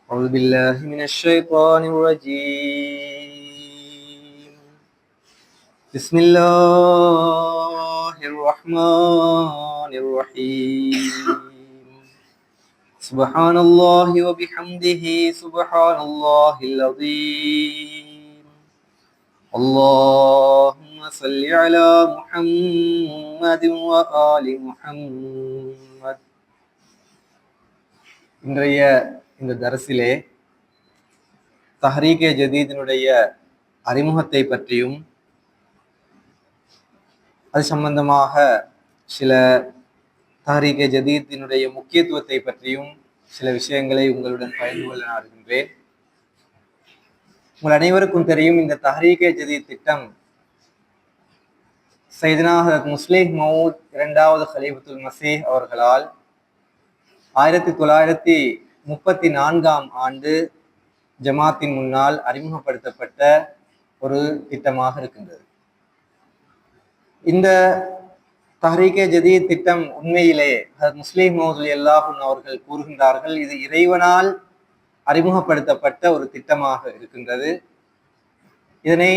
أعوذ بالله من الشيطان الرجيم. بسم الله الرحمن الرحيم. سبحان الله وبحمده سبحان الله العظيم. اللهم صل على محمد وآل محمد. இன்றைய இந்த தரசிலே தஹ்ரீகே ஜதீதினுடைய அறிமுகத்தை பற்றியும் அது சம்பந்தமாக சில தஹ்ரீகே ஜதீதினுடைய முக்கியத்துவத்தை பற்றியும் சில விஷயங்களை உங்களுடன் பகிர்ந்து கொள்ள நாடுகின்றேன். உங்கள் அனைவருக்கும் தெரியும், இந்த தஹ்ரீகே ஜதீத் திட்டம் சையதுனா ஹஜ்ரத் முஸ்லிம் மவுத் இரண்டாவது கலீஃபத்துல் மஸீஹ் அவர்களால் 1934ஆம் ஆண்டு ஜமாத்தின் முன்னால் அறிமுகப்படுத்தப்பட்ட ஒரு திட்டமாக இருக்கின்றது. இந்த தஹ்ரீகே ஜதீத் திட்டம் உண்மையிலே ஹஜ்ரத் முஸ்லிம் மவுத் ரலியல்லாஹு அன்ஹு அவர்கள் கூறுகின்றார்கள், இது இறைவனால் அறிமுகப்படுத்தப்பட்ட ஒரு திட்டமாக இருக்கின்றது. இதனை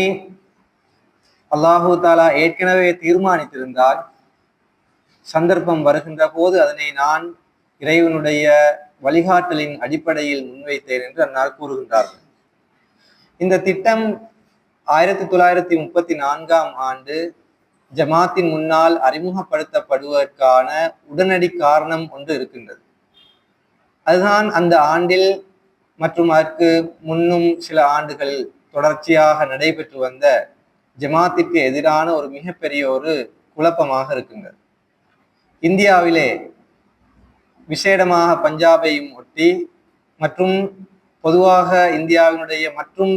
அல்லாஹு தாலா ஏற்கனவே தீர்மானித்திருந்தால் சந்தர்ப்பம் வருகின்ற போது அதனை நான் இறைவனுடைய வழிகாட்டலின் அடிப்படையில் முன்வைத்தேன் என்று அன்னார் கூறுகின்றார்கள். இந்த திட்டம் 1934ஆம் ஆண்டு ஜமாத்தின் முன்னால் அறிமுகப்படுத்தப்படுவதற்கான உடனடி காரணம் ஒன்று இருக்கின்றது. அதுதான் அந்த ஆண்டில் மற்றும் அதற்கு முன்னும் சில ஆண்டுகள் தொடர்ச்சியாக நடைபெற்று வந்த ஜமாத்திற்கு எதிரான ஒரு மிகப்பெரிய ஒரு குழப்பமாக இருக்கின்றது. இந்தியாவிலே விசேடமாக பஞ்சாபையும் ஒட்டி மற்றும் பொதுவாக இந்தியாவினுடைய மற்றும்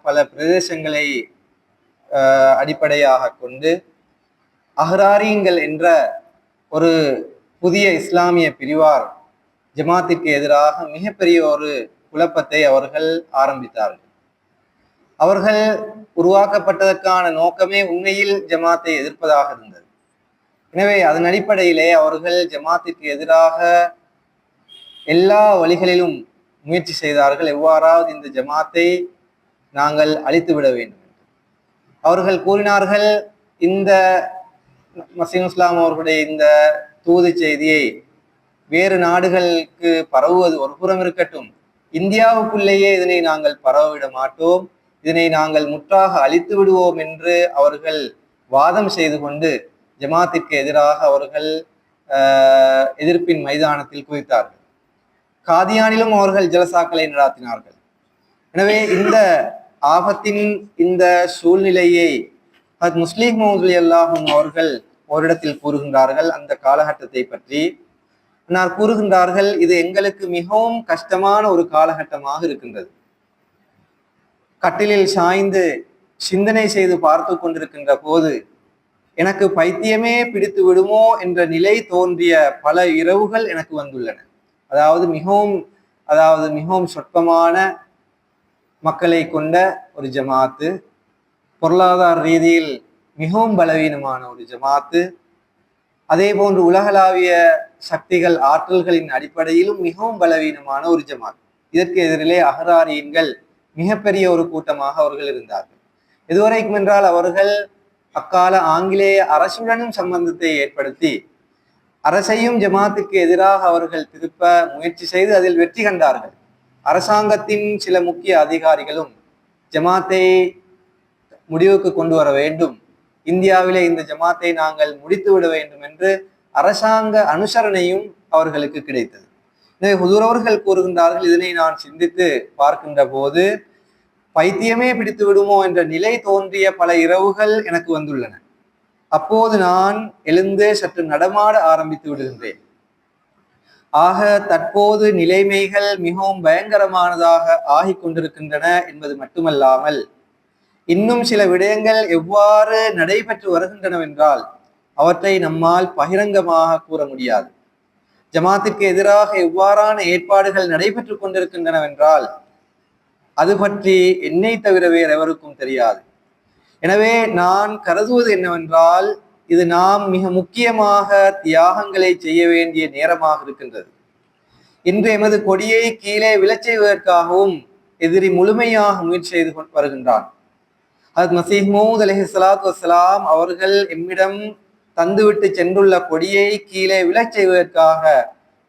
பல பிரதேசங்களை அடிப்படையாக கொண்டு அஹ்ராரீன்கள் என்ற ஒரு புதிய இஸ்லாமிய பிரிவார் ஜமாத்திற்கு எதிராக மிகப்பெரிய ஒரு குழப்பத்தை அவர்கள் ஆரம்பித்தார்கள். அவர்கள் உருவாக்கப்பட்டதற்கான நோக்கமே உண்மையில் ஜமாத்தை எதிர்ப்பதாக இருந்தது. எனவே அதன் அடிப்படையிலே அவர்கள் ஜமாத்திற்கு எதிராக எல்லா வழிகளிலும் முயற்சி செய்தார்கள். எவ்வாறாவது இந்த ஜமாத்தை நாங்கள் அழித்து விட வேண்டும் என்று அவர்கள் கூறினார்கள். இந்த மசீம் இஸ்லாம் அவர்களுடைய இந்த தூது செய்தியை வேறு நாடுகளுக்கு பரவுவது ஒரு புறம் இருக்கட்டும், இந்தியாவுக்குள்ளேயே இதனை நாங்கள் பரவவிட மாட்டோம், இதனை நாங்கள் முற்றாக அழித்து விடுவோம் என்று அவர்கள் வாதம் செய்து கொண்டு ஜமாத்திற்கு எதிராக அவர்கள் எதிர்ப்பின் மைதானத்தில் குதித்தார்கள். காதியானிலும் அவர்கள் ஜலசாக்களை நடாத்தினார்கள். எனவே இந்த ஆபத்தின் இந்த சூழ்நிலையை முஸ்லிம் மவுத் ரலியல்லாஹு அன்ஹு அவர்கள் ஓரிடத்தில் கூறுகின்றார்கள். அந்த காலகட்டத்தை பற்றி நான் கூறுகின்றார்கள், இது எங்களுக்கு மிகவும் கஷ்டமான ஒரு காலகட்டமாக இருக்கின்றது. கட்டிலில் சாய்ந்து சிந்தனை செய்து பார்த்து கொண்டிருக்கின்ற போது எனக்கு பைத்தியமே பிடித்து விடுமோ என்ற நிலை தோன்றிய பல இரவுகள் எனக்கு வந்துள்ளன. அதாவது மிகவும் சொற்பமான மக்களை கொண்ட ஒரு ஜமாத்து, பொருளாதார ரீதியில் மிகவும் பலவீனமான ஒரு ஜமாத்து, அதே போன்று உலகளாவிய சக்திகள் ஆற்றல்களின் அடிப்படையிலும் மிகவும் பலவீனமான ஒரு ஜமாத். இதற்கு எதிரிலே அஹ்ராரீன்கள் மிகப்பெரிய ஒரு கூட்டமாக அவர்கள் இருந்தார்கள். எதுவரைக்கும் என்றால் அவர்கள் அக்கால ஆங்கிலேய அரசுடனும் சம்பந்தத்தை ஏற்படுத்தி அரசையும் ஜமாத்துக்கு எதிராக அவர்கள் திருப்ப முயற்சி செய்து அதில் வெற்றி கண்டார்கள். அரசாங்கத்தின் சில முக்கிய அதிகாரிகளும் ஜமாத்தை முடிவுக்கு கொண்டு வர வேண்டும், இந்தியாவிலே இந்த ஜமாத்தை நாங்கள் முடித்து விட வேண்டும் என்று அரசாங்க அனுசரணையும் அவர்களுக்கு கிடைத்தது. எனவே ஹுதூர் அவர்கள் கூறுகின்றார்கள், இதனை நான் சிந்தித்து பார்க்கின்ற போது பைத்தியமே பிடித்து விடுமோ என்ற நிலை தோன்றிய பல இரவுகள் எனக்கு வந்துள்ளன. அப்போது நான் எழுந்து சற்று நடமாட ஆரம்பித்து விடுகின்றேன். ஆக தற்போது நிலைமைகள் மிகவும் பயங்கரமானதாக ஆகிக் கொண்டிருக்கின்றன என்பது மட்டுமல்லாமல் இன்னும் சில விடயங்கள் எவ்வாறு நடைபெற்று வருகின்றனவென்றால் அவற்றை நம்மால் பகிரங்கமாக கூற முடியாது. ஜமாத்திற்கு எதிராக எவ்வாறான ஏற்பாடுகள் நடைபெற்று கொண்டிருக்கின்றனவென்றால் அது பற்றி என்னை தவிர வேறு எவருக்கும் தெரியாது. எனவே நான் கருதுவது என்னவென்றால், இது நாம் மிக முக்கியமாக தியாகங்களை செய்ய வேண்டிய நேரமாக இருக்கின்றது. இன்று எமது கொடியை கீழே விழச் செய்வதற்காகவும் எதிரி முழுமையாக முயற்சி செய்து வருகின்றான். அது மசீஹ் மௌஊத் அலைஹிஸ்ஸலாத்து வஸ்ஸலாம் அவர்கள் எம்மிடம் தந்துவிட்டு சென்றுள்ள கொடியை கீழே விழச் செய்வதற்காக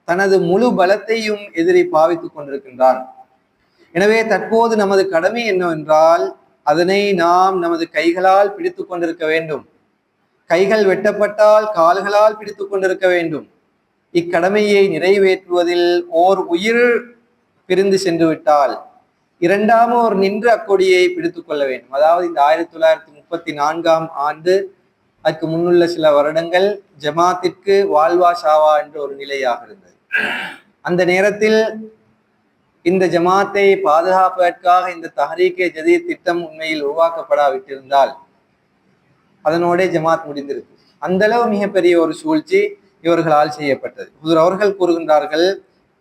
தனது முழு பலத்தையும் எதிரி பாவித்துக் கொண்டிருக்கின்றான். எனவே தற்போது நமது கடமை என்னவென்றால் அதனை நாம் நமது கைகளால் பிடித்து கொண்டிருக்க வேண்டும். கைகள் வெட்டப்பட்டால் கால்களால் பிடித்து கொண்டிருக்க வேண்டும். இக்கடமையை நிறைவேற்றுவதில் ஓர் உயிர் பிரிந்து சென்று விட்டால் இரண்டாமோர் நின்று அக்கொடியை பிடித்துக் கொள்ள வேண்டும். அதாவது இந்த 1934ஆம் ஆண்டு அதுக்கு முன்னுள்ள சில வருடங்கள் ஜமாத்திற்கு வாழ்வா ஷாவா என்ற ஒரு நிலையாக இருந்தது. அந்த நேரத்தில் இந்த ஜமாத்தை பாதுகாப்பதற்காக இந்த தஹ்ரீகே ஜதீத் திட்டம் உண்மையில் உருவாக்கப்படாவிட்டிருந்தால் அதனோட ஜமாத் முடிந்திருக்கு. அந்த அளவு மிகப்பெரிய ஒரு சூழ்ச்சி இவர்களால் செய்யப்பட்டது. ஹுஸூர் அவர்கள் கூறுகின்றார்கள்,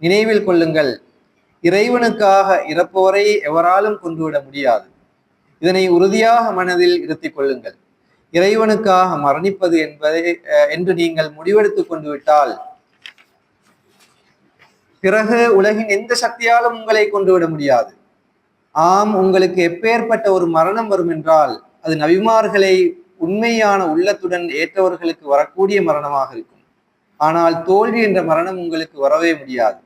நினைவில் கொள்ளுங்கள், இறைவனுக்காக இறப்போரை எவராலும் கொண்டுவிட முடியாது. இதனை உறுதியாக மனதில் இருத்திக் கொள்ளுங்கள். இறைவனுக்காக மரணிப்பது என்று நீங்கள் முடிவெடுத்துக் கொண்டு விட்டால் பிறகு உலகின் எந்த சக்தியாலும் உங்களை கொண்டுவிட முடியாது. ஆம், உங்களுக்கு எப்பேற்பட்ட ஒரு மரணம் வரும் என்றால் அது நபிமார்களை உண்மையான உள்ளத்துடன் ஏற்றவர்களுக்கு வரக்கூடிய மரணமாக இருக்கும். ஆனால் தோல்வி என்ற மரணம் உங்களுக்கு வரவே முடியாது.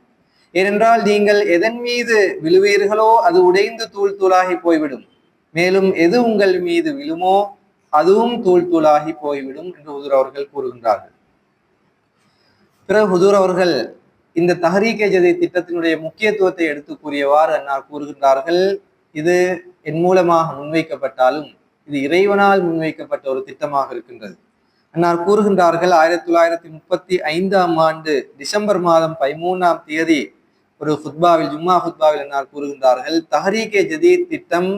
ஏனென்றால் நீங்கள் எதன் மீது விழுவீர்களோ அது உடைந்து தூள் தூளாகி போய்விடும். மேலும் எது உங்கள் மீது விழுமோ அதுவும் தூள் தூளாகி போய்விடும் என்று ஹுஸூர் அவர்கள் கூறுகின்றார்கள். பிறகு ஹுஸூர் அவர்கள் இந்த தஹ்ரீகே ஜதீத் திட்டத்தினுடைய முக்கியத்துவத்தை எடுத்து கூறியவாறு அன்னார் கூறுகின்றார்கள், இது என் மூலமாக முன்வைக்கப்பட்டாலும் இது இறைவனால் முன்வைக்கப்பட்ட ஒரு திட்டமாக இருக்கின்றது. அன்னார் கூறுகின்றார்கள், 1935ஆம் ஆண்டு டிசம்பர் மாதம் 13ஆம் தேதி ஒரு ஹுத்பாவில், ஜும்மா ஹுத்பாவில் அன்னார் கூறுகின்றார்கள், தஹ்ரீகே ஜதீத் திட்டம்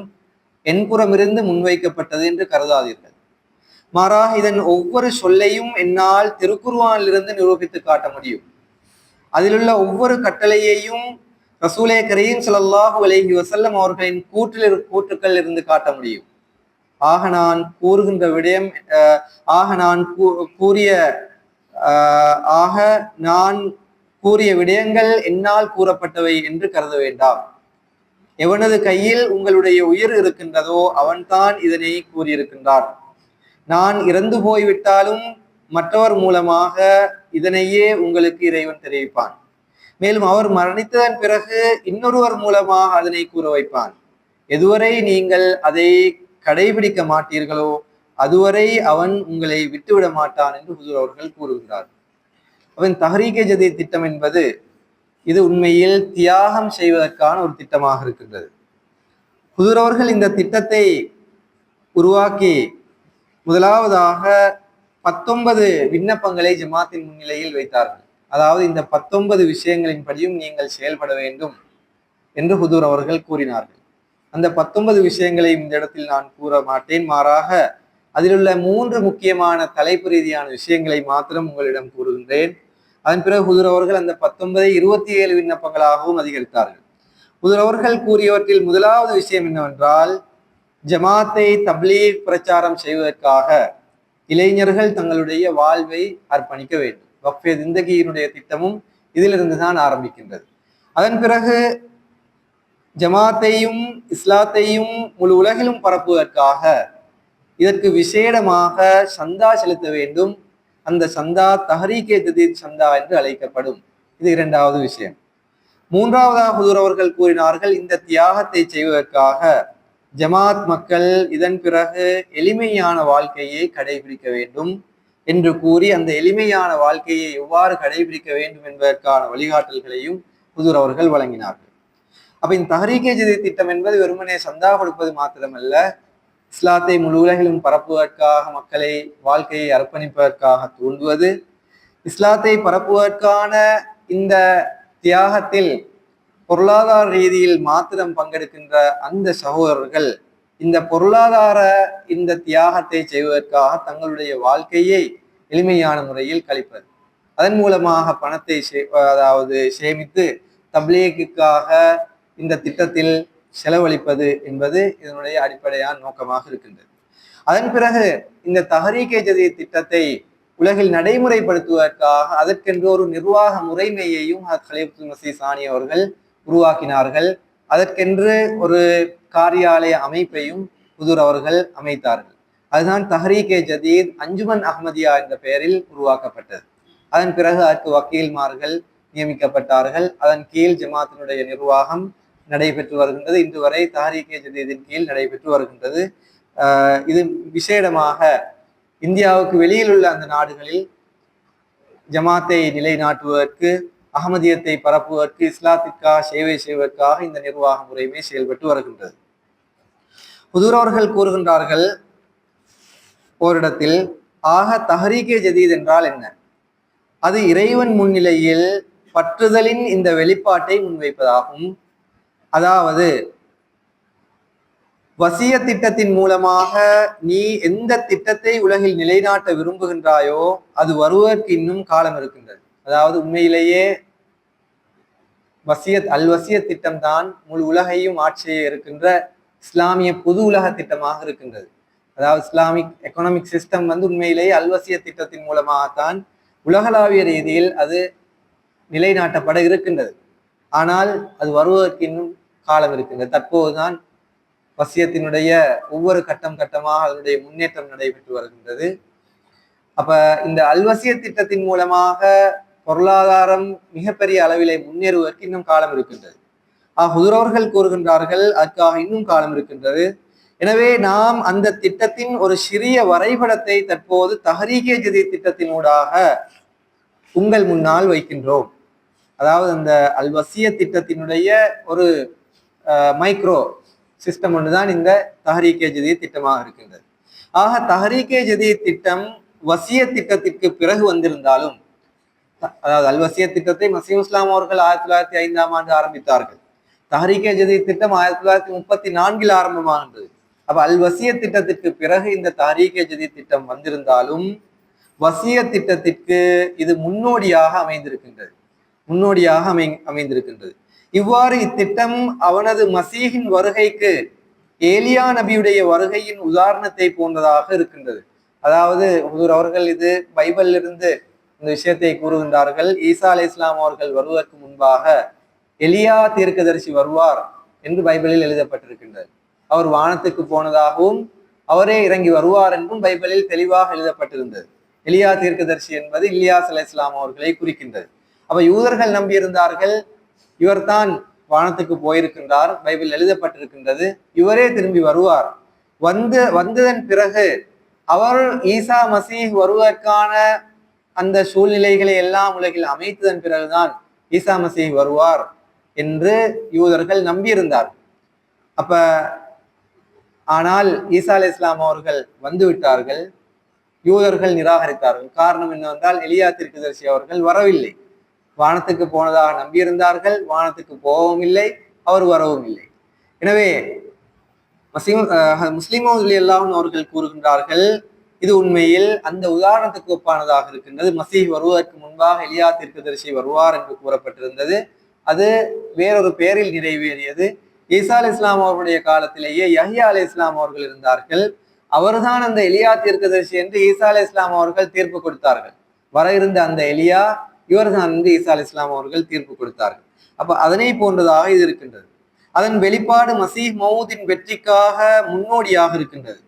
என்புறமிருந்து முன்வைக்கப்பட்டது என்று கருதாதீர்கள். மாறாக இதன் ஒவ்வொரு சொல்லையும் என்னால் திருக்குர்ஆனிலிருந்து நிரூபித்து காட்ட முடியும். அதிலுள்ள ஒவ்வொரு கட்டளையையும் ரசூலே கரீம் ஸல்லல்லாஹு அலைஹி வஸல்லம் அவர்களின் கூற்றுக்கள் இருந்து காட்ட முடியும். ஆக நான் கூறுகின்ற விடயம் நான் கூறிய விடயங்கள் என்னால் கூறப்பட்டவை என்று கருத வேண்டாம். எவனது கையில் உங்களுடைய உயிர் இருக்கின்றதோ அவன்தான் இதனை கூறியிருக்கின்றான். நான் இறந்து போய்விட்டாலும் மற்றவர் மூலமாக இதனையே உங்களுக்கு இறைவன் தெரிவிப்பான். மேலும் அவர் மரணித்ததன் பிறகு இன்னொருவர் மூலமாக அதனை கூற வைப்பான். எதுவரை நீங்கள் அதை கடைபிடிக்க மாட்டீர்களோ அதுவரை அவன் உங்களை விட்டுவிட மாட்டான் என்று ஹுஸூர் அவர்கள் கூறுகின்றார். அவன் தஹ்ரீகே ஜதீத் திட்டம் என்பது இது உண்மையில் தியாகம் செய்வதற்கான ஒரு திட்டமாக இருக்கின்றது. ஹுஸூர் அவர்கள் இந்த திட்டத்தை உருவாக்கி முதலாவதாக 19 விண்ணப்பங்களை ஜமாத்தின் முன்னிலையில் வைத்தார்கள். அதாவது இந்த 19 விஷயங்களின்படியும் நீங்கள் செயல்பட வேண்டும் என்று ஹுஸூர் அவர்கள் கூறினார்கள். அந்த 19 விஷயங்களை இந்த இடத்தில் நான் கூற மாட்டேன். மாறாக அதிலுள்ள 3 முக்கியமான தலைப்பு ரீதியான விஷயங்களை மாத்திரம் உங்களிடம் கூறுகின்றேன். அதன் பிறகு ஹுஸூர் அவர்கள் அந்த 19ஐ 27 விண்ணப்பங்களாகவும் அதிகரித்தார்கள். ஹுஸூர் அவர்கள் கூறியவற்றில் முதலாவது விஷயம் என்னவென்றால், ஜமாத்தை தப்லீக் பிரச்சாரம் செய்வதற்காக இளைஞர்கள் தங்களுடைய வாழ்வை அர்ப்பணிக்க வேண்டும். வக்ஃபே ஜிந்தகியினுடைய திட்டமும் இதிலிருந்து தான் ஆரம்பிக்கின்றது. அதன் பிறகு ஜமாத்தையும் இஸ்லாத்தையும் முழு உலகிலும் பரப்புவதற்காக இதற்கு விசேடமாக சந்தா செலுத்த வேண்டும். அந்த சந்தா தஹ்ரீகே ஜதீத் சந்தா என்று அழைக்கப்படும். இது இரண்டாவது விஷயம். மூன்றாவதாக ஹுஸூர் அவர்கள் கூறினார்கள், இந்த தியாகத்தை செய்வதற்காக ஜமாத் மக்கள் இதன் பிறகு எளிமையான வாழ்க்கையை கடைபிடிக்க வேண்டும் என்று கூறி அந்த எளிமையான வாழ்க்கையை எவ்வாறு கடைபிடிக்க வேண்டும் என்பதற்கான வழிகாட்டல்களையும் ஹுஸூர் அவர்கள் வழங்கினார்கள். அப்ப இந்த தஹ்ரீகே ஜதீத் திட்டம் என்பது வெறுமனே சந்தா கொடுப்பது மாத்திரமல்ல, இஸ்லாத்தை முழு உலகிலும் பரப்புவதற்காக மக்களை வாழ்க்கையை அர்ப்பணிப்பதற்காக தூண்டுவது, இஸ்லாத்தை பரப்புவதற்கான இந்த தியாகத்தில் பொருளாதார ரீதியில் மாத்திரம் பங்கெடுக்கின்ற அந்த சகோதரர்கள் இந்த பொருளாதார இந்த தியாகத்தை செய்வதற்காக தங்களுடைய வாழ்க்கையை எளிமையான முறையில் கழிப்பது, அதன் மூலமாக பணத்தை சேமித்து தப்லீகுக்காக இந்த திட்டத்தில் செலவழிப்பது என்பது இதனுடைய அடிப்படையான நோக்கமாக இருக்கின்றது. அதன் பிறகு இந்த தஹ்ரீகே ஜதீத் திட்டத்தை உலகில் நடைமுறைப்படுத்துவதற்காக அதற்கென்று ஒரு நிர்வாக முறைமையையும் கலீஃபத்துல் மஸீஹ் சானி அவர்கள் உருவாக்கினார்கள். அதற்கென்று ஒரு காரியாலய அமைப்பையும் ஹுதூர் அவர்கள் அமைத்தார்கள். அதுதான் தஹ்ரீகே ஜதீத் அஞ்சுமன் அஹ்மதியா என்ற பெயரில் உருவாக்கப்பட்டது. அதன் பிறகு அதற்கு வக்கீல்மார்கள் நியமிக்கப்பட்டார்கள். அதன் கீழ் ஜமாத்தினுடைய நிர்வாகம் நடைபெற்று வருகின்றது. இன்று வரை தஹ்ரீகே ஜதீதின் கீழ் நடைபெற்று வருகின்றது. இது விசேடமாக இந்தியாவுக்கு வெளியில் உள்ள அந்த நாடுகளில் ஜமாத்தை நிலைநாட்டுவதற்கு, அகமதியத்தை பரப்புவதற்கு, இஸ்லாத்திற்காக சேவை செய்வதற்காக இந்த நிர்வாக முறைமை செயல்பட்டு வருகின்றது. ஹுதூர் அவர்கள் கூறுகின்றார்கள் ஓரிடத்தில், ஆக தஹ்ரீகே ஜதீத் என்றால் என்ன? அது இறைவன் முன்னிலையில் பற்றுதலின் இந்த வெளிப்பாட்டை முன்வைப்பதாகும். அதாவது வசிய திட்டத்தின் மூலமாக நீ எந்த திட்டத்தை உலகில் நிலைநாட்ட விரும்புகின்றாயோ அது வருவதற்கு இன்னும் காலம் இருக்கின்றது. அதாவது உண்மையிலேயே வசிய திட்டம் தான் முழு உலகையும் ஆட்சியை இருக்கின்ற இஸ்லாமிய பொது உலக திட்டமாக இருக்கின்றது. அதாவது இஸ்லாமிக் எக்கனாமிக் சிஸ்டம் உண்மையிலேயே அல்வசிய திட்டத்தின் மூலமாகத்தான் உலகளாவிய ரீதியில் அது நிலைநாட்டப்பட இருக்கின்றது. ஆனால் அது வருவதற்கு இன்னும் காலம் இருக்கின்றது. தற்போதுதான் வசியத்தினுடைய ஒவ்வொரு கட்டமாக அதனுடைய முன்னேற்றம் நடைபெற்று வருகின்றது. அப்ப இந்த அல்வசிய திட்டத்தின் மூலமாக பொருளாதாரம் மிகப்பெரிய அளவிலே முன்னேறுவதற்கு இன்னும் காலம் இருக்கின்றது. ஹுதூர் அவர்கள் கூறுகின்றார்கள் அதற்காக இன்னும் காலம் இருக்கின்றது. எனவே நாம் அந்த திட்டத்தின் ஒரு சிறிய வரைபடத்தை தற்போது தஹ்ரீகே ஜதீத் திட்டத்தினூடாக உங்கள் முன்னால் வைக்கின்றோம். அதாவது அந்த அல்வசிய திட்டத்தினுடைய ஒரு மைக்ரோ சிஸ்டம் ஒன்றுதான் இந்த தஹ்ரீகே ஜதீத் திட்டமாக இருக்கின்றது. ஆக தஹ்ரீகே ஜதீத் திட்டம் வசிய திட்டத்திற்கு பிறகு வந்திருந்தாலும், அதாவது அல்வசிய திட்டத்தை மசீஹ் இஸ்லாம் அவர்கள் 1905 ஆரம்பித்தார்கள். தஹ்ரீகே ஜதீத் திட்டம் 1934 ஆரம்பமாகின்றது. அப்ப அல்வசிய திட்டத்திற்கு பிறகு இந்த தஹ்ரீகே ஜதீத் திட்டம் வந்திருந்தாலும் வசிய திட்டத்திற்கு இது முன்னோடியாக அமைந்திருக்கின்றது. இவ்வாறு இத்திட்டம் அவனது மசீஹின் வருகைக்கு ஏலியா நபியுடைய வருகையின் உதாரணத்தை போன்றதாக இருக்கின்றது. அதாவது ஹுதூர் அவர்கள் இது பைபிளில் இருந்து இந்த விஷயத்தை கூறுகின்றார்கள். ஈசா அலை இஸ்லாம் அவர்கள் வருவதற்கு முன்பாக எலியா தீர்க்கதரிசி வருவார் என்று பைபிளில் எழுதப்பட்டிருக்கின்றது. அவர் வானத்துக்கு போனதாகவும் அவரே இறங்கி வருவார் என்றும் பைபிளில் தெளிவாக எழுதப்பட்டிருந்தது. எலியா தீர்க்கதரிசி என்பது இலியாஸ் அலை இஸ்லாம் அவர்களை குறிக்கின்றது. அப்ப யூதர்கள் நம்பியிருந்தார்கள், இவர்தான் வானத்துக்கு போயிருக்கின்றார், பைபிள் எழுதப்பட்டிருக்கின்றது, இவரே திரும்பி வருவார். வந்ததன் பிறகு அவர் ஈசா மசீஹ் வருவதற்கான அந்த சூழ்நிலைகளை எல்லாம் உலகில் அமைத்ததன் பிறகுதான் ஈசா மசீஹ் வருவார் என்று யூதர்கள் நம்பியிருந்தார். அப்ப ஆனால் ஈசா அலை இஸ்லாம் அவர்கள் வந்து விட்டார்கள். யூதர்கள் நிராகரித்தார்கள். காரணம் என்னவென்றால் எலியா தீர்க்கதரிசி அவர்கள் வரவில்லை. வானத்துக்கு போனதாக நம்பியிருந்தார்கள், வானத்துக்கு போகவும் இல்லை, அவர் வரவும் இல்லை. எனவே முஸ்லிம் அவர்கள் கூறுகின்றார்கள், இது உண்மையில் அந்த உதாரணத்துக்கு ஒப்பானதாக இருக்கின்றது. மசீஹ் வருவதற்கு முன்பாக எலியா தீர்க்கதரிசி வருவார் என்று கூறப்பட்டிருந்தது. அது வேறொரு பெயரில் நிறைவேறியது. ஈசா அலை இஸ்லாம் அவர்களுடைய காலத்திலேயே யஹ்யா அலை இஸ்லாம் அவர்கள் இருந்தார்கள். அவர்தான் அந்த எலியா தீர்க்கதரிசி என்று ஈசா அலை இஸ்லாம் அவர்கள் தீர்ப்பு கொடுத்தார்கள். வர இருந்த அந்த எலியா இவர்தான் என்று ஈசா அலை இஸ்லாம் அவர்கள் தீர்ப்பு கொடுத்தார்கள். அப்ப அதனை போன்றதாக இது இருக்கின்றது. அதன் வெளிப்பாடு மசீஹ் மௌதின் வெற்றிக்காக முன்னோடியாக இருக்கின்றது.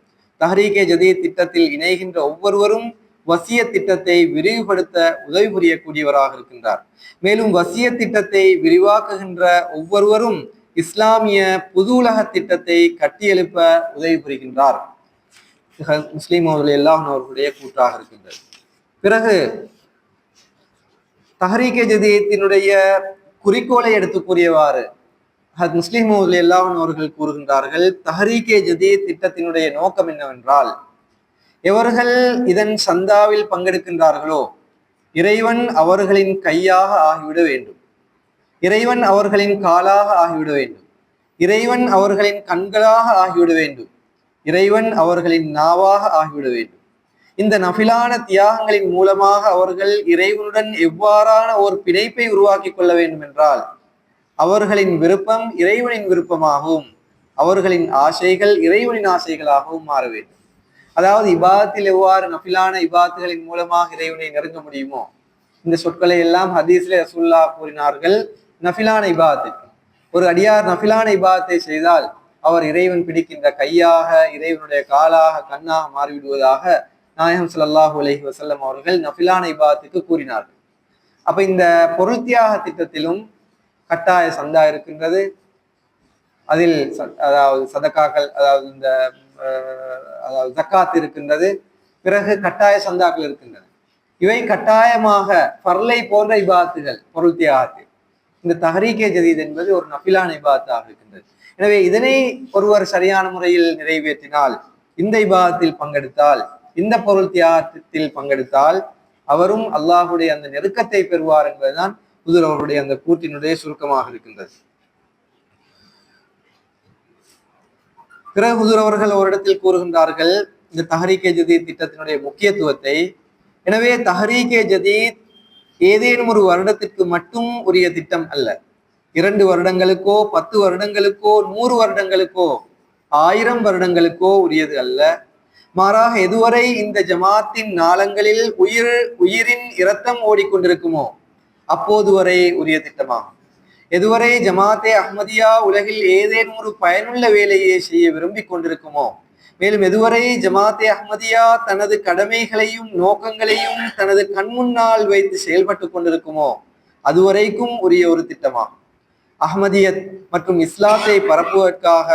தஹ்ரீகே ஜதீத் திட்டத்தில் இணைகின்ற ஒவ்வொருவரும் வசிய திட்டத்தை விரிவுபடுத்த உதவி புரியக்கூடியவராக இருக்கின்றார். மேலும் வசிய திட்டத்தை விரிவாக்குகின்ற ஒவ்வொருவரும் இஸ்லாமிய புது உலக திட்டத்தை கட்டியெழுப்ப உதவி புரிகின்றார். முஸ்லிம் அவர்களுடைய கூற்றாக இருக்கின்றது. பிறகு தஹ்ரீகே ஜதீத்தினுடைய குறிக்கோளை எடுத்து கூறியவாறு முஸ்லிம் அவர்கள் கூறுகின்றார்கள், தஹ்ரீகே ஜதீத் திட்டத்தினுடைய நோக்கம் என்னவென்றால், எவர்கள் இதன் சந்தாவில் பங்கெடுக்கின்றார்களோ இறைவன் அவர்களின் கையாக ஆகிவிட வேண்டும், இறைவன் அவர்களின் காலாக ஆகிவிட வேண்டும், இறைவன் அவர்களின் கண்களாக ஆகிவிட வேண்டும், இறைவன் அவர்களின் நாவாக ஆகிவிட வேண்டும். இந்த நஃபிலான தியாகங்களின் மூலமாக அவர்கள் இறைவனுடன் எவ்வாறான ஒரு பிணைப்பை உருவாக்கி கொள்ள வேண்டும் என்றால், அவர்களின் விருப்பம் இறைவனின் விருப்பமாகவும் அவர்களின் ஆசைகள் இறைவனின் ஆசைகளாகவும் மாற வேண்டும். அதாவது இபாதத்தில் எவ்வாறு நஃபிலான இபாத்துகளின் மூலமாக இறைவனை நெருங்க முடியுமோ, இந்த சொற்களை எல்லாம் ஹதீஸ்ல ரசூலுல்லாஹ் கூறினார்கள். நஃபிலான இபாத்து, ஒரு அடியார் நஃபிலான இபாத்தை செய்தால் அவர் இறைவன் பிடிக்கின்ற கையாக, இறைவனுடைய காலாக, கண்ணாக மாறிவிடுவதாக நாயகம் ஸல்லல்லாஹு அலைஹி வஸல்லம் அவர்கள் நஃபிலான இபாத்துக்கு கூறினார்கள். அப்ப இந்த பொருள் தியாக திட்டத்திலும் கட்டாய சந்தா இருக்கின்றது. அதில் அதாவது சதக்காக்கள், அதாவது இந்த அதாவது ஜக்காத் இருக்கின்றது. பிறகு கட்டாய சந்தாக்கள் இருக்கின்றன. இவை கட்டாயமாக பர்லை போன்ற இபாத்துகள் பொருள் தியாகத்தில். இந்த தஹ்ரீகே ஜதீத் என்பது ஒரு நஃபிலான இபாத்தாக இருக்கின்றது. எனவே இதனை ஒருவர் சரியான முறையில் நிறைவேற்றினால், இந்த இபாதத்தில் பங்கெடுத்தால், இந்த பொருள் தியாகத்தில் பங்கெடுத்தால் அவரும் அல்லாஹுடைய அந்த நெருக்கத்தை பெறுவார் என்பதுதான் ஹுசூர் அவருடைய அந்த கூற்றினுடைய சுருக்கமாக இருக்கின்றது. பிறகு ஹுசூர் அவர்கள் ஒரு இடத்தில் கூறுகின்றார்கள் இந்த தஹ்ரீகே ஜதீத் திட்டத்தினுடைய முக்கியத்துவத்தை. எனவே தஹ்ரீகே ஜதீத் ஏதேனும் ஒரு வருடத்திற்கு மட்டும் உரிய திட்டம் அல்ல. 2 வருடங்களுக்கோ 10 வருடங்களுக்கோ 100 வருடங்களுக்கோ 1000 வருடங்களுக்கோ உரியது அல்ல. மாறாக எதுவரை இந்த ஜமாத்தின் நாளங்களில் உயிரின் இரத்தம் ஓடிக்கொண்டிருக்குமோ அப்போது வரை உரிய திட்டமாகும். எதுவரை ஜமாத்தே அஹ்மதியா உலகில் ஏதேனும் ஒரு பயனுள்ள வேலையை செய்ய விரும்பி கொண்டிருக்குமோ, மேலும் எதுவரை ஜமாத்தே அஹ்மதியா தனது கடமைகளையும் நோக்கங்களையும் தனது கண்முன்னால் வைத்து செயல்பட்டு கொண்டிருக்குமோ அதுவரைக்கும் உரிய ஒரு திட்டமாகும். அஹ்மதியத் மற்றும் இஸ்லாத்தை பரப்புவதற்காக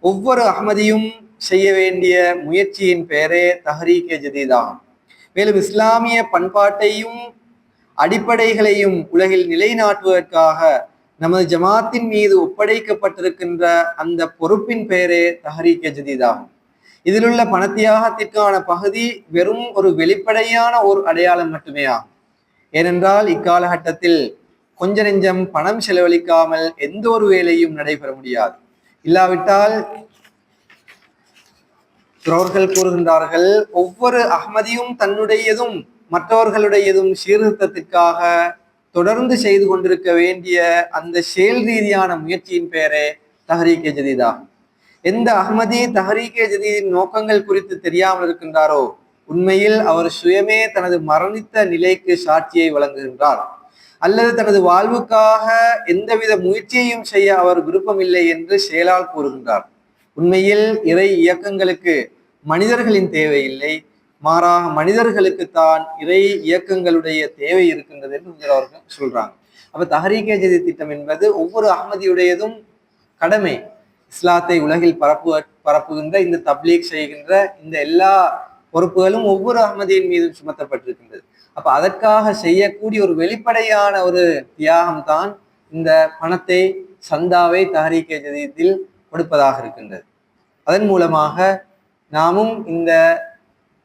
ஒவ்வொரு அஹ்மதியும் செய்ய வேண்டிய முயற்சியின் பெயரே தஹ்ரீகே ஜதீத் ஆகும். மேலும் இஸ்லாமிய பண்பாட்டையும் அடிப்படைகளையும் உலகில் நிலைநாட்டுவதற்காக நமது ஜமாத்தின் மீது ஒப்படைக்கப்பட்டிருக்கின்ற அந்த பொறுப்பின் பெயரே தஹ்ரீகே ஜதீத் ஆகும். இதிலுள்ள பணத்தியாகத்திற்கான பகுதி வெறும் ஒரு வெளிப்படையான ஒரு அடையாளம் மட்டுமே ஆகும். ஏனென்றால் இக்காலகட்டத்தில் கொஞ்ச நெஞ்சம் பணம் செலவழிக்காமல் எந்த ஒரு வேலையும் நடைபெற முடியாது. இல்லாவிட்டால் அவர்கள் கூறுகின்றார்கள், ஒவ்வொரு அஹ்மதியும் தன்னுடையதும் மற்றவர்களுடையதும் சீர்திருத்தத்திற்காக தொடர்ந்து செய்து கொண்டிருக்க வேண்டிய அந்த செயல் ரீதியான முயற்சியின் பெயரே தஹ்ரீகே ஜதீத் ஆகும். எந்த அஹ்மதி தஹ்ரீகே ஜதீதின் நோக்கங்கள் குறித்து தெரியாமல் இருக்கின்றாரோ உண்மையில் அவர் சுயமே தனது மரணித்த நிலைக்கு சாட்சியை வழங்குகின்றார். அல்லது தனது வாழ்வுக்காக எந்தவித முயற்சியையும் செய்ய அவர் விருப்பமில்லை என்று செயலால் கூறுகின்றார். உண்மையில் இறை இயக்கங்களுக்கு மனிதர்களின் தேவை இல்லை, மாறாக மனிதர்களுக்கு தான் இறை இயக்கங்களுடைய தேவை இருக்கின்றது என்று அவர்கள் சொல்றாங்க. அப்ப தஹ்ரீகே ஜதீத் திட்டம் என்பது ஒவ்வொரு அஹ்மதியுடையதும் கடமை. இஸ்லாத்தை உலகில் பரப்புகின்ற இந்த தப்லீக் செய்கின்ற இந்த எல்லா பொறுப்புகளும் ஒவ்வொரு அஹ்மதியின் மீதும் சுமத்தப்பட்டிருக்கின்றது. அப்ப அதற்காக செய்யக்கூடிய ஒரு வெளிப்படையான ஒரு தியாகம் தான் இந்த பணத்தை, சந்தாவை தஹ்ரீகே ஜதீத்தில் கொடுப்பதாக இருக்கின்றது. அதன் மூலமாக நாமும் இந்த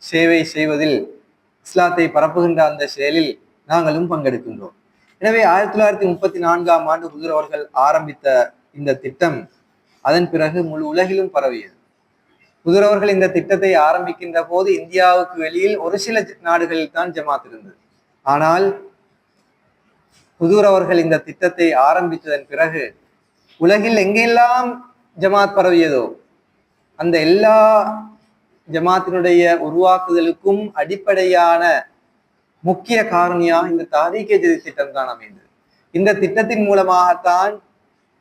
சேவை செய்வதில், இஸ்லாத்தை பரப்புகின்ற அந்த செயலில் நாங்களும் பங்கெடுக்கின்றோம். எனவே 1934ஆம் ஆண்டு ஹுசூர் அவர்கள் ஆரம்பித்த இந்த திட்டம் அதன் பிறகு முழு உலகிலும் பரவியது. ஹுசூர் அவர்கள் இந்த திட்டத்தை ஆரம்பிக்கின்ற போது இந்தியாவுக்கு வெளியில் ஒரு சில நாடுகளில் தான் ஜமாத் இருந்தது. ஆனால் ஹுசூர் அவர்கள் இந்த திட்டத்தை ஆரம்பித்ததன் பிறகு உலகில் எங்கெல்லாம் ஜமாத் பரவியதோ அந்த எல்லா ஜமாத்தினுடைய உருவாக்குதலுக்கும் அடிப்படையான முக்கிய காரணியாக இந்த தஹ்ரீகே ஜதீத் திட்டம் தான் அமைந்தது. இந்த திட்டத்தின் மூலமாகத்தான்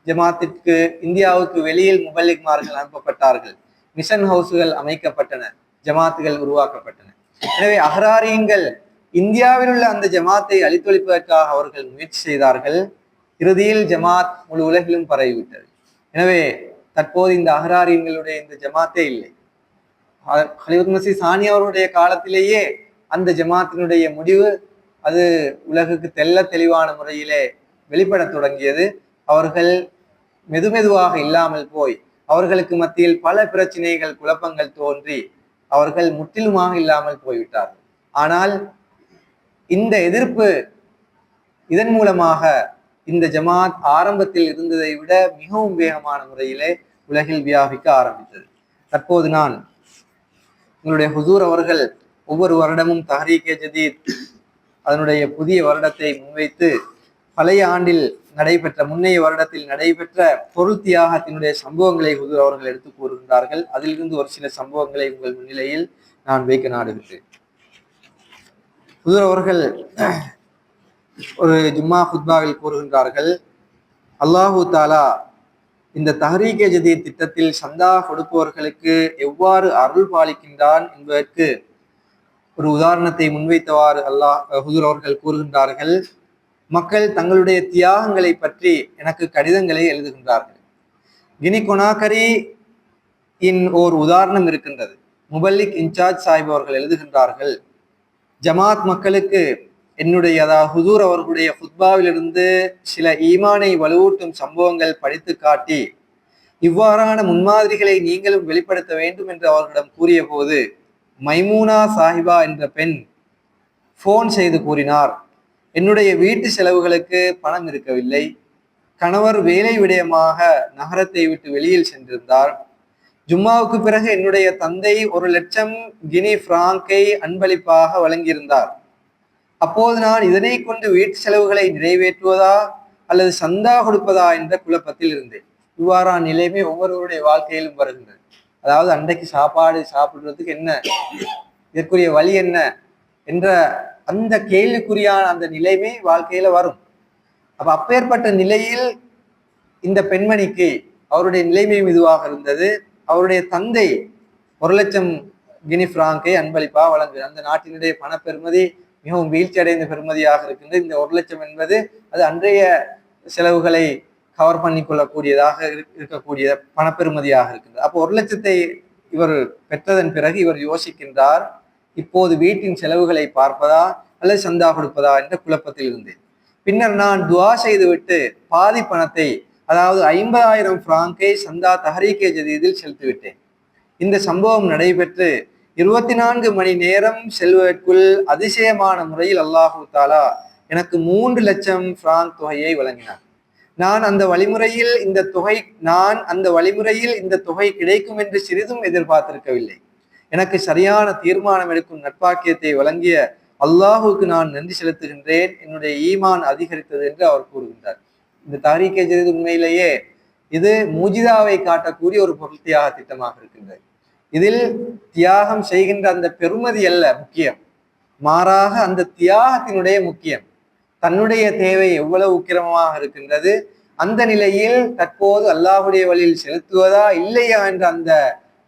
ஜமாத்திற்கு இந்தியாவுக்கு வெளியில் முபல்லிக்மார்கள் அனுப்பப்பட்டார்கள், மிஷன் ஹவுஸ்கள் அமைக்கப்பட்டன, ஜமாத்துகள் உருவாக்கப்பட்டன. எனவே அஹ்ராரியன்கள் இந்தியாவில் உள்ள அந்த ஜமாத்தை அழித்தொழிப்பதற்காக அவர்கள் முயற்சி செய்தார்கள். இறுதியில் ஜமாத் முழு உலகிலும் பரவிவிட்டது. எனவே தற்போது இந்த அஹ்ராரியன்களுடைய இந்த ஜமாத்தே இல்லை. ஹலிஃபத் மஸீஹ் சானி அவருடைய காலத்திலேயே அந்த ஜமாத்தினுடைய முடிவு அது உலகுக்கு தெளிவான முறையிலே வெளிப்பட தொடங்கியது. அவர்கள் மெதுமெதுவாக இல்லாமல் போய் அவர்களுக்கு மத்தியில் பல பிரச்சனைகள், குழப்பங்கள் தோன்றி அவர்கள் முற்றிலுமாக இல்லாமல் போய்விட்டார்கள். ஆனால் இந்த எதிர்ப்பு இதன் மூலமாக இந்த ஜமாத் ஆரம்பத்தில் இருந்ததை விட மிகவும் வேகமான முறையிலே உலகில் வியாபிக்க ஆரம்பித்தது. தற்போது நான் உங்களுடைய ஹுசூர் அவர்கள் ஒவ்வொரு வருடமும் தஹ்ரீகே ஜதீத் அதனுடைய புதிய வருடத்தை முன்வைத்து பழைய ஆண்டில் நடைபெற்ற, முன்னைய வருடத்தில் நடைபெற்ற பொருள் தியாகத்தினுடைய சம்பவங்களை ஹுசூர் அவர்கள் எடுத்து கூறுகின்றார்கள். அதிலிருந்து ஒரு சில சம்பவங்களை உங்கள் முன்னிலையில் நான் வைக்க நாடுகின்றேன். ஹுசூர் அவர்கள் ஒரு ஜும்மா குத்பாவில் கூறுகின்றார்கள், அல்லாஹு தாலா இந்த தஹ்ரீகே ஜதீத் திட்டத்தில் சந்தா கொடுப்பவர்களுக்கு எவ்வாறு அருள் பாலிக்கின்றான் என்பதற்கு ஒரு உதாரணத்தை முன்வைத்தவாறு ஹுசூர் அவர்கள் கூறுகின்றார்கள், மக்கள் தங்களுடைய தியாகங்களை பற்றி எனக்கு கடிதங்களை எழுதுகின்றார்கள். கினி கொனாக்கரி ஓர் உதாரணம் இருக்கின்றது. முபல்லிக் இன்சார்ஜ் சாஹிப் அவர்கள் எழுதுகின்றார்கள், ஜமாத் மக்களுக்கு என்னுடைய ஹுசூர் அவர்களுடைய குத்பாவிலிருந்து சில ஈமானை வலுவூட்டும் சம்பவங்கள் படித்து காட்டி இவ்வாறான முன்மாதிரிகளை நீங்களும் வெளிப்படுத்த வேண்டும் என்று அவர்களிடம் கூறிய போது மைமூனா சாஹிபா என்ற பெண் போன் செய்து கூறினார், என்னுடைய வீட்டு செலவுகளுக்கு பணம் இருக்கவில்லை, கணவர் வேலை விடயமாக நகரத்தை விட்டு வெளியில் சென்றிருந்தார், ஜும்மாவுக்கு பிறகு என்னுடைய தந்தை 1,00,000 கினி பிராங்கை அன்பளிப்பாக வழங்கியிருந்தார். அப்போது நான் இதனை கொண்டு வீட்டு செலவுகளை நிறைவேற்றுவதா அல்லது சந்தா கொடுப்பதா என்ற குழப்பத்தில் இருந்தேன். இவ்வாறான நிலைமை ஒவ்வொருவருடைய வாழ்க்கையிலும் வருகின்றது. அதாவது அன்றைக்கு சாப்பாடு சாப்பிடுறதுக்கு என்ன, இதற்குரிய வழி என்ன என்ற அந்த கேள்விக்குறியான அந்த நிலைமை வாழ்க்கையில வரும். அப்பேற்பட்ட நிலையில் இந்த பெண்மணிக்கு அவருடைய நிலைமையும் இதுவாக இருந்தது. அவருடைய தந்தை 1,00,000 கினி பிராங்கை அன்பளிப்பாக வழங்கு. அந்த நாட்டினுடைய பணப்பெருமதி மிகவும் வீழ்ச்சி அடைந்த பெருமதியாக இருக்கின்றது. இந்த 1,00,000 என்பது அது அன்றைய செலவுகளை கவர் பண்ணி கொள்ளக்கூடியதாக இருக்கக்கூடிய பணப்பெருமதியாக இருக்கின்றது. அப்போ 1,00,000 இவர் பெற்றதன் பிறகு இவர் யோசிக்கின்றார், இப்போது வீட்டின் செலவுகளை பார்ப்பதா அல்லது சந்தா கொடுப்பதா என்ற குழப்பத்தில் இருந்தேன். பின்னர் நான் துவா செய்துவிட்டு பாதி பணத்தை, அதாவது 50,000 பிராங்கை சந்தா தஹ்ரீகே ஜதீதில் செலுத்திவிட்டேன். இந்த சம்பவம் நடைபெற்று 24 மணி நேரம் செல்வதற்குள் அதிசயமான முறையில் அல்லாஹு தாலா எனக்கு 3,00,000 பிராங்க் தொகையை வழங்கினார். நான் அந்த வழிமுறையில் இந்த தொகை கிடைக்கும் என்று சிறிதும் எதிர்பார்த்திருக்கவில்லை. எனக்கு சரியான தீர்மானம் எடுக்கும் நட்பாக்கியத்தை வழங்கிய அல்லாஹுக்கு நான் நன்றி செலுத்துகின்றேன். என்னுடைய ஈமான் அதிகரித்தது என்று அவர் கூறுகின்றார். இந்த தஹ்ரீகே ஜதீத் உண்மையிலேயே இது மூஜிதாவை காட்டக்கூடிய ஒரு பொருள் தியாக திட்டமாக இருக்கின்றது. இதில் தியாகம் செய்கின்ற அந்த பெருமதி அல்ல முக்கியம், மாறாக அந்த தியாகத்தினுடைய முக்கியம். தன்னுடைய தேவை எவ்வளவு உக்கிரமாக இருக்கின்றது, அந்த நிலையில் தற்போது அல்லாஹுடைய வழியில் செலுத்துவதா இல்லையா என்ற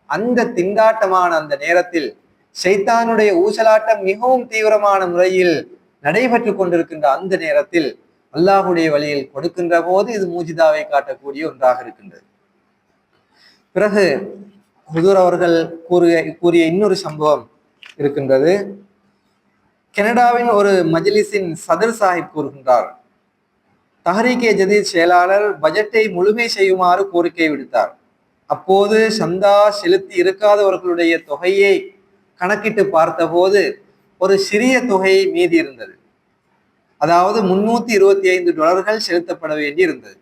அந்த திண்டாட்டமான அந்த நேரத்தில் ஷைத்தானுடைய ஊசலாட்டம் மிகவும் தீவிரமான முறையில் நடைபெற்று கொண்டிருக்கின்ற அந்த நேரத்தில் அல்லாஹுடைய வழியில் கொடுக்கின்ற போது இது மூஜிதாவை காட்டக்கூடிய ஒன்றாக இருக்கின்றது. பிறகு ஹுசூர் அவர்கள் கூறிய இன்னொரு சம்பவம் இருக்கின்றது. கனடாவின் ஒரு மஜ்லிஸின் சதர் சாஹிப் கூறுகின்றார், தஹ்ரீகே ஜதீத் செயலாளர் பட்ஜெட்டை முழுமை செய்யுமாறு கோரிக்கை விடுத்தார். அப்போது சந்தா செலுத்தி இருக்காதவர்களுடைய தொகையை கணக்கிட்டு பார்த்தபோது ஒரு சிறிய தொகை மீதி இருந்தது. அதாவது $325 செலுத்தப்பட வேண்டி இருந்தது.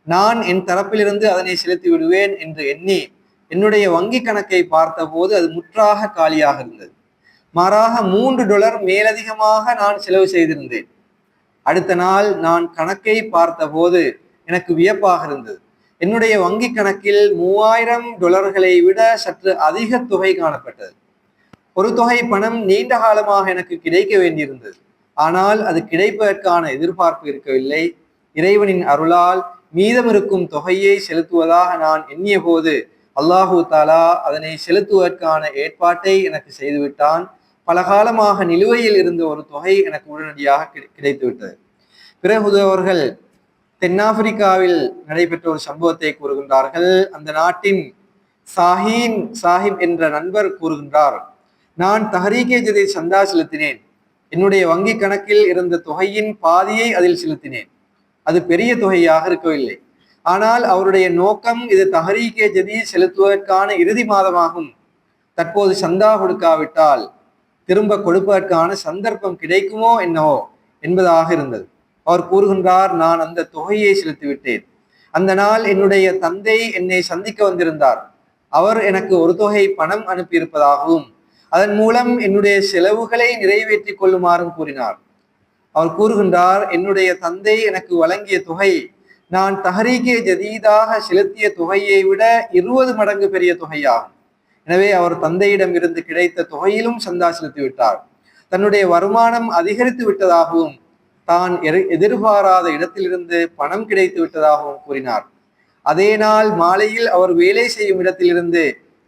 நான் என் தரப்பிலிருந்து அதனை செலுத்தி விடுவேன் என்று எண்ணி என்னுடைய வங்கி கணக்கை பார்த்தபோது அது முற்றாக காலியாக இருந்தது. மாறாக $3 மேலதிகமாக நான் செலவு செய்திருந்தேன். அடுத்த நாள் நான் கணக்கை பார்த்தபோது எனக்கு வியப்பாக இருந்தது. என்னுடைய வங்கி கணக்கில் $3000 விட சற்று அதிக தொகை காணப்பட்டது. ஒரு தொகை பணம் நீண்ட காலமாக எனக்கு கிடைக்க வேண்டியிருந்தது. ஆனால் அது கிடைப்பதற்கான எதிர்பார்ப்பு இருக்கவில்லை. இறைவனின் அருளால் மீதம் இருக்கும் தொகையை செலுத்துவதாக நான் எண்ணிய போது அல்லாஹு தாலா அதனை செலுத்துவதற்கான ஏற்பாட்டை எனக்கு செய்துவிட்டான். பல காலமாக நிலுவையில் இருந்த ஒரு தொகை எனக்கு உடனடியாக கிடைத்து விட்டது. பிறகு அவர்கள் தென்னாப்பிரிக்காவில் நடைபெற்ற ஒரு சம்பவத்தை கூறுகின்றார்கள். அந்த நாட்டின் சாஹிப் என்ற நண்பர் கூறுகின்றார், நான் தஹ்ரீகே ஜதீத் சந்தா செலுத்தினேன். என்னுடைய வங்கி கணக்கில் இருந்த தொகையின் பாதியை அதில் செலுத்தினேன். அது பெரிய தொகையாக இருக்கவில்லை. ஆனால் அவருடைய நோக்கம் இது தஹ்ரீகே ஜதீத் செலுத்துவதற்கான இறுதி மாதமாகும். தற்போது சந்தா கொடுக்காவிட்டால் திரும்ப கொடுப்பதற்கான சந்தர்ப்பம் கிடைக்குமோ என்னவோ என்பதாக இருந்தது. அவர் கூறுகின்றார், நான் அந்த தொகையை செலுத்திவிட்டேன். அந்த நாள் என்னுடைய தந்தை என்னை சந்திக்க வந்திருந்தார். அவர் எனக்கு ஒரு தொகை பணம் அனுப்பியிருப்பதாகவும் அதன் மூலம் என்னுடைய செலவுகளை நிறைவேற்றி கொள்ளுமாறும் கூறினார். அவர் கூறுகின்றார், என்னுடைய தந்தை எனக்கு வழங்கிய தொகை நான் தஹ்ரீகே ஜதீதாக செலுத்திய தொகையை விட 20 மடங்கு பெரிய தொகையாகும். எனவே அவர் தந்தையிடம் இருந்து கிடைத்த தொகையிலும் சந்தா செலுத்தி விட்டார். தன்னுடைய வருமானம் அதிகரித்து விட்டதாகவும் தான் எதிர்பாராத இடத்திலிருந்து பணம் கிடைத்து விட்டதாகவும் கூறினார். அதே நாள் மாலையில் அவர் வேலை செய்யும் இடத்திலிருந்து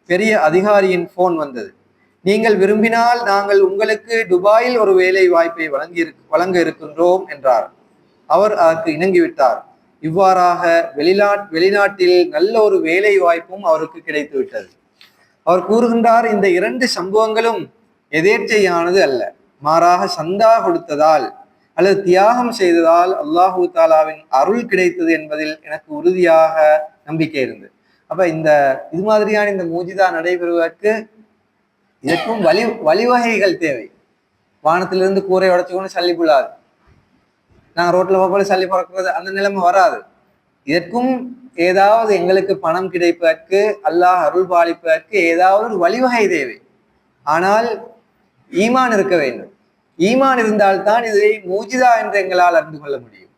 பெரிய அதிகாரியின் போன் வந்தது. நீங்கள் விரும்பினால் நாங்கள் உங்களுக்கு துபாயில் ஒரு வேலை வாய்ப்பை வழங்க இருக்கின்றோம் என்றார். அவர் அதற்கு இணங்கிவிட்டார். இவ்வாறாக வெளிநாட்டில் நல்ல ஒரு வேலை வாய்ப்பும் அவருக்கு கிடைத்து விட்டது. அவர் கூறுகின்றார், இந்த 2 சம்பவங்களும் எதேச்சையானது அல்ல, மாறாக சந்தா கொடுத்ததால் அல்லது தியாகம் செய்ததால் அல்லாஹு தாலாவின் அருள் கிடைத்தது என்பதில் எனக்கு உறுதியாக நம்பிக்கை இருந்தது. அப்ப இது மாதிரியான இந்த மூஜிதா நடைபெறுவதற்கு இதற்கும் வழிவகைகள் தேவை. வானத்திலிருந்து கூரை உடைச்சுக்கொண்டு சல்லி புள்ளாது, நாங்கள் ரோட்ல போல சல்லி பறக்கிறது, அந்த நிலைமை வராது. இதற்கும் ஏதாவது எங்களுக்கு பணம் கிடைப்பதற்கு, அல்லாஹ் அருள் பாலிப்பதற்கு ஏதாவது ஒரு வழிவகை தேவை. ஆனால் ஈமான் இருக்க வேண்டும். ஈமான் இருந்தால்தான் இதை மூஜிதா என்று எங்களால் அறிந்து கொள்ள முடியும்.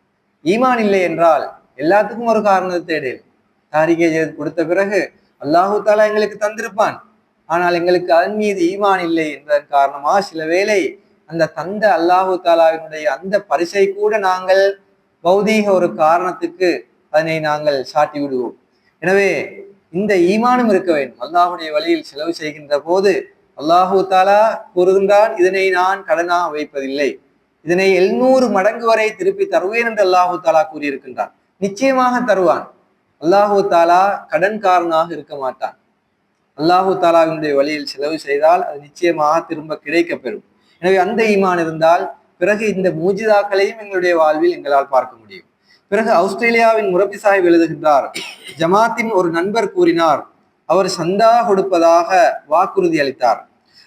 ஈமான் இல்லை என்றால் எல்லாத்துக்கும் ஒரு காரணத்தை தேடல். தாரிகை கொடுத்த பிறகு அல்லாஹு தாலா எங்களுக்கு தந்திருப்பான், ஆனால் எங்களுக்கு அதன் மீது ஈமான் இல்லை என்பதன் காரணமாக சில வேளை அந்த தந்த அல்லாஹு தாலாவினுடைய அந்த பரிசை கூட நாங்கள் பௌதீக ஒரு காரணத்துக்கு அதனை நாங்கள் சாட்டி விடுவோம். எனவே இந்த ஈமானும் இருக்க வேண்டும். அல்லாஹுடைய வழியில் செலவு செய்கின்ற போது அல்லாஹு தாலா கூறுகின்றான், இதனை நான் கடனாக வைப்பதில்லை, இதனை 700 மடங்கு வரை திருப்பி தருவேன் என்று அல்லாஹு தாலா கூறியிருக்கின்றான். நிச்சயமாக தருவான். அல்லாஹு தாலா கடன்காரனாக இருக்க மாட்டான். அல்லாஹு தாலாவினுடைய வழியில் செலவு செய்தால் அது நிச்சயமாக திரும்ப கிடைக்க பெறும். எனவே அந்த ஈமான் இருந்தால் பிறகு இந்த மூஜிதாக்களையும் எங்களுடைய வாழ்வில் எங்களால் பார்க்க முடியும். பிறகு ஆஸ்திரேலியாவின் முரப்பி சாஹிப் எழுதுகின்றார், ஜமாத்தின் ஒரு நண்பர் கூறினார், அவர் சந்தா கொடுப்பதாக வாக்குறுதி அளித்தார்.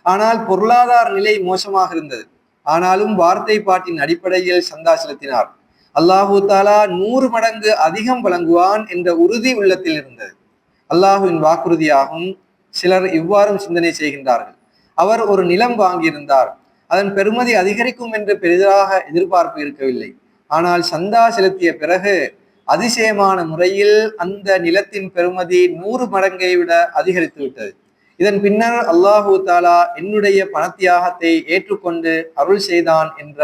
ஆனால் பொருளாதார நிலை மோசமாக இருந்தது. ஆனாலும் வார்த்தை பாட்டின் அடிப்படையில் சந்தா செலுத்தினார். அல்லாஹு தாலா 100 மடங்கு அதிகம் வழங்குவான் என்ற உறுதி உள்ளத்தில் இருந்தது. அல்லாஹுவின் வாக்குறுதியாகும். சிலர் இவ்வாறும் சிந்தனை செய்கின்றார்கள். அவர் ஒரு நிலம் வாங்கியிருந்தார். அதன் பெறுமதி அதிகரிக்கும் என்று பெரிதாக எதிர்பார்ப்பு இருக்கவில்லை. ஆனால் சந்தா செலுத்திய பிறகு அதிசயமான முறையில் அந்த நிலத்தின் பெறுமதி 100 மடங்கை விட அதிகரித்து விட்டது. இதன் பின்னர் அல்லாஹு தாலா என்னுடைய பணத்தியாகத்தை ஏற்றுக்கொண்டு அருள் செய்தான் என்ற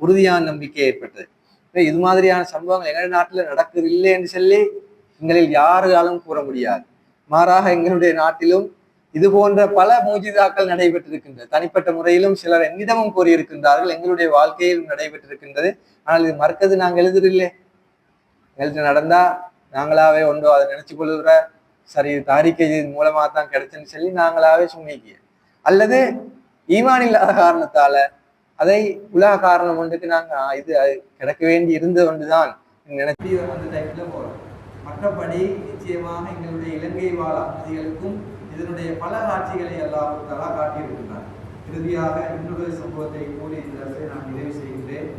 உறுதியான நம்பிக்கை ஏற்பட்டது. இது மாதிரியான சம்பவங்கள் எங்கள் நாட்டில் நடக்கவில்லை என்று சொல்லி எங்களில் யாராலும் கூற முடியாது. மாறாக எங்களுடைய நாட்டிலும் இது போன்ற பல மூஜிதாக்கள் நடைபெற்றிருக்கின்றது. தனிப்பட்ட முறையிலும் சிலர் என்னிடமும் கூறியிருக்கின்றார்கள், எங்களுடைய வாழ்க்கையிலும் நடைபெற்றிருக்கின்றது. ஆனால் இது மறக்கிறது நாங்கள் எழுதுறில்லை. எங்கள்கிட்ட நடந்தா நாங்களாவே ஒன்றோ அதை நினைச்சு கொள்ளுகிற, சரி தாரிக்கை மூலமாக தான் கிடைச்சுன்னு சொல்லி நாங்களாவே சும்மிக்கிய, அல்லது ஈமான் இல்லாத காரணத்தால அதை உலக காரணம் ஒன்றுக்கு நாங்க இது கிடைக்க வேண்டி இருந்தது ஒன்றுதான் நினைச்சு அந்த டைப்ல போறோம். மற்றபடி நிச்சயமாக எங்களுடைய இலங்கை வாழ் அகதிகளுக்கும் இதனுடைய பல காட்சிகளை அல்லாஹ் தஆலா காட்டியிருக்கின்றார். இறுதியாக இன்னொரு சம்பவத்தை கூறி இந்த நான் நிறைவு செய்கின்றேன்.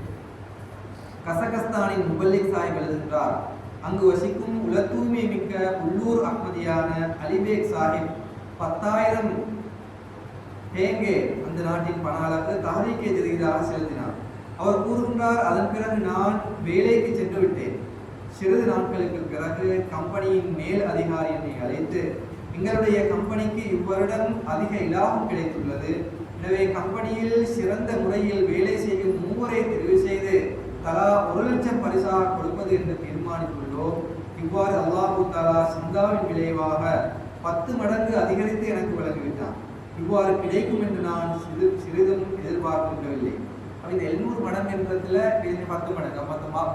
கசகஸ்தானின் முபல்லிக் சாஹிப் எழுதுகின்றார், அங்கு வசிக்கும் உல தூய்மை மிக்க உள்ளூர் அஹ்மதியான அலிபேக் சாஹிப் 10,000 தேங்கே அந்த நாட்டின் பண அளவு தஹ்ரீக் ஜதீதாக செலுத்தினார். அவர் கூறுகின்றார், அதன் பிறகு நான் வேலைக்கு சென்று விட்டேன். சிறிது நாட்களுக்கு பிறகு கம்பெனியின் மேல் அதிகாரி என்னை அழைத்து, எங்களுடைய கம்பெனிக்கு இவ்வருடம் அதிக இலாபம் கிடைத்துள்ளது, எனவே கம்பெனியில் சிறந்த முறையில் வேலை செய்யும் 3 தெரிவு செய்து தலா 1 லட்சம் பரிசாக கொடுப்பது என்று தீர்மானித்துள்ளோம். இவ்வாறு அல்லாஹு தஆலா சந்தாவின் விளைவாக 10 மடங்கு அதிகரித்து எனக்கு வழங்கிவிட்டான். இவ்வாறு கிடைக்கும் என்று நான் சிறிதும் எதிர்பார்க்கவில்லை. இந்த 700 மடங்கு என்றதுல 10 மடங்கு,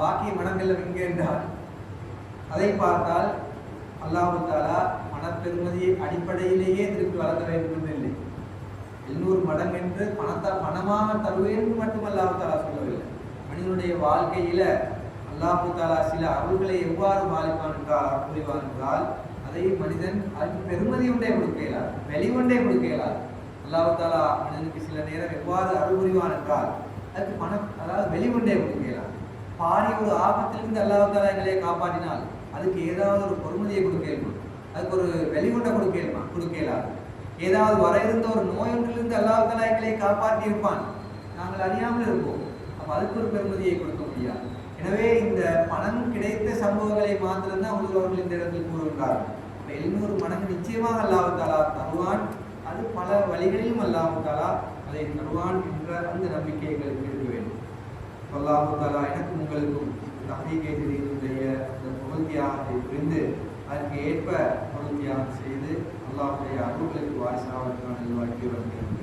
பாக்கிய மடங்கள்ல எங்கே என்றால் அதை பார்த்தால் அல்லாஹு தஆலா பணப்பெருமதியை அடிப்படையிலேயே திருப்பி வழங்க வேண்டும் என்று இல்லை. 700 மடங்கு என்று பணமாக தருவேன் என்று மட்டும் அல்லாஹு தஆலா சொல்லவில்லை. மனிதனுடைய வாழ்க்கையில அல்லாஹு தஆலா சில அருள்களை எவ்வாறு பாலிப்பான் என்றால் புரிவான் என்றால், அதை மனிதன் அதுக்கு பெருமதி ஒன்றே கொடுக்கலாம், வெளி ஒன்றே கொடுக்கலாம். அல்லாஹு தஆலா மனிதனுக்கு சில நேரம் எவ்வாறு அருள் புரிவான் என்றால் அதுக்கு பணம், அதாவது வெளி ஒன்றே கொடுக்கலாம். பாரி ஒரு ஆபத்திலிருந்து அல்லாஹு தஆலா எங்களை காப்பாற்றினால் அதுக்கு ஏதாவது ஒரு பொறுமதியை கொடுக்கலாம், அதுக்கு ஒரு வெளிகொண்ட கொடுக்கலாம். ஏதாவது வர இருந்த ஒரு நோய் ஒன்றிலிருந்து அல்லாஹ் தஆலா எங்களை காப்பாற்றி இருப்பான், நாங்கள் அறியாமல் இருப்போம். அப்போ அதுக்கு ஒரு பெருமதியை கொடுக்க முடியாது. எனவே இந்த பணம் கிடைத்த சம்பவங்களை மாத்திரம்தான் உள்ளவர்கள் இந்த இடத்தில் கூறுகின்றார்கள். 700 மடங்கு நிச்சயமாக அல்லாஹ் தஆலா தருவான். அது பல வழிகளிலும் அல்லாஹ் தஆலா அதை தருவான் என்ற அந்த நம்பிக்கை எங்களுக்கு இருக்க வேண்டும். அல்லாஹ் தஆலா எனக்கும் உங்களுக்கும் தஹ்ரீக் ஜதீதுடைய இந்த பொருள் தியாகத்தை புரிந்து அதற்கு ஏற்ப பொருள் தியாகம் செய்து அல்லாஹ்வுடைய அருள்களுக்கு வாரிசாவதற்கான வாழ்க்கை வழங்குகிறார்.